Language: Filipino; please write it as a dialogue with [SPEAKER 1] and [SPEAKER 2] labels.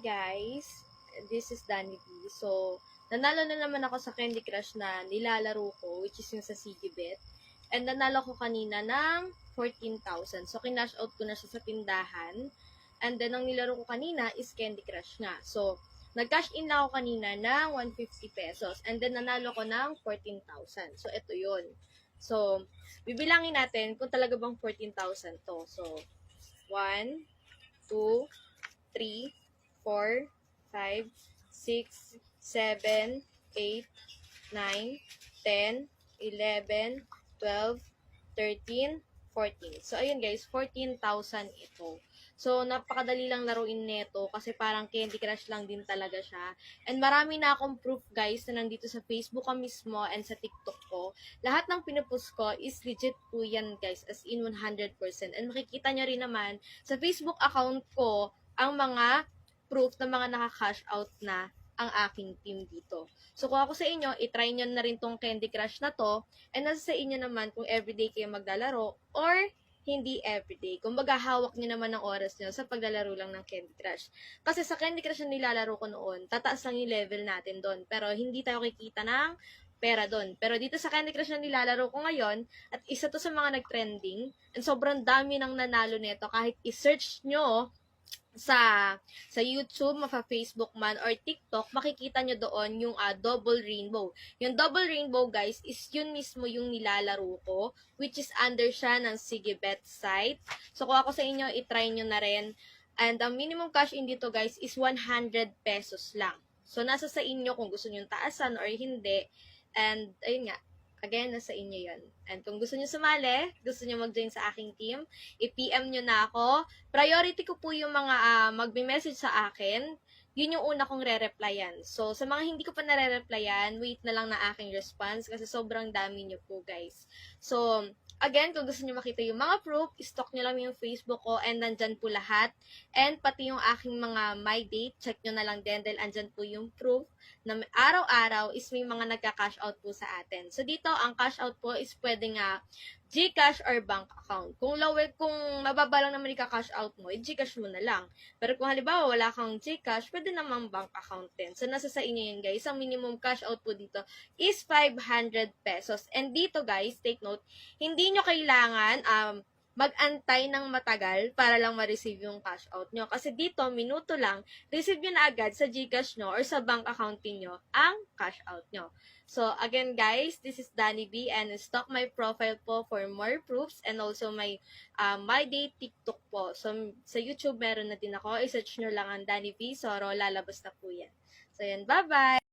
[SPEAKER 1] guys, this is Danny B. So, nanalo na naman ako sa Candy Crush na nilalaro ko, which is yung sa Sigibet. And nanalo ko kanina ng 14,000. So, kinash out ko na siya sa tindahan. And then, ang nilaro ko kanina is Candy Crush nga. So, nag-cash in lang ako kanina ng 150 pesos. And then, nanalo ko ng 14,000. So, ito yun. So, bibilangin natin kung talaga bang 14,000 to. So, 1, 2, 3, 4, 5, 6, 7, 8, 9, 10, 11, 12, 13, 14. So, ayun guys, 14,000 ito. So, napakadali lang laruin nito kasi parang Candy Crush lang din talaga siya. And marami na akong proof guys na nandito sa Facebook ko mismo and sa TikTok ko. Lahat ng pinupost ko is legit po yan guys, as in 100%. And makikita nyo rin naman sa Facebook account ko ang mga proof na mga naka-cash out na ang aking team dito. So, kung ako sa inyo, itry nyo na rin tong Candy Crush na to, and nasa sa inyo naman kung everyday kayo maglalaro, or hindi everyday. Kung maghahawak nyo naman ng oras nyo sa paglalaro lang ng Candy Crush. Kasi sa Candy Crush na nilalaro ko noon, tataas lang yung level natin doon, pero hindi tayo kikita ng pera doon. Pero dito sa Candy Crush na nilalaro ko ngayon, at isa to sa mga nag-trending, and sobrang dami nang nanalo nito, kahit i-search nyo sa YouTube, Facebook man, or TikTok, makikita nyo doon yung double rainbow. Yung double rainbow, guys, is yun mismo yung nilalaro ko, which is under siya ng Sigibet site. So, kung ako sa inyo, itry nyo na rin. And ang minimum cash in dito, guys, is 100 pesos lang. So, nasa sa inyo kung gusto nyo taasan or hindi. And, ayun nga, again, nasa inyo yun. And kung gusto nyo sumali, gusto nyo mag-join sa aking team, i-PM nyo na ako. Priority ko po yung mga magbe-message sa akin. Yun yung una kong re-replyan. So, sa mga hindi ko pa nare-replyan, wait na lang na aking response kasi sobrang dami nyo po, guys. So, again, kung gusto nyo makita yung mga proof, stalk nyo lang yung Facebook ko and nandyan po lahat. And pati yung aking mga my date, check nyo na lang din dahil andyan po yung proof na araw-araw is may mga nagka-cash out po sa atin. So, dito, ang cash out po is pwede nga GCash or bank account. Kung mababa lang naman ika-cash out mo, GCash mo na lang. Pero kung halimbawa wala kang GCash, pwede namang bank account din. So, nasa sa inyo yun guys. Ang minimum cash out po dito is 500 pesos. And dito guys, take note, hindi nyo kailangan mag-antay ng matagal para lang ma-receive yung cash out nyo. Kasi dito, minuto lang, receive nyo na agad sa GCash nyo or sa bank account nyo ang cash out nyo. So, again guys, this is Danny B and stalk my profile po for more proofs and also my my day TikTok po. So, sa YouTube meron na din ako. I-search nyo lang ang Danny B Soro, lalabas na po yan. So, yan, bye-bye!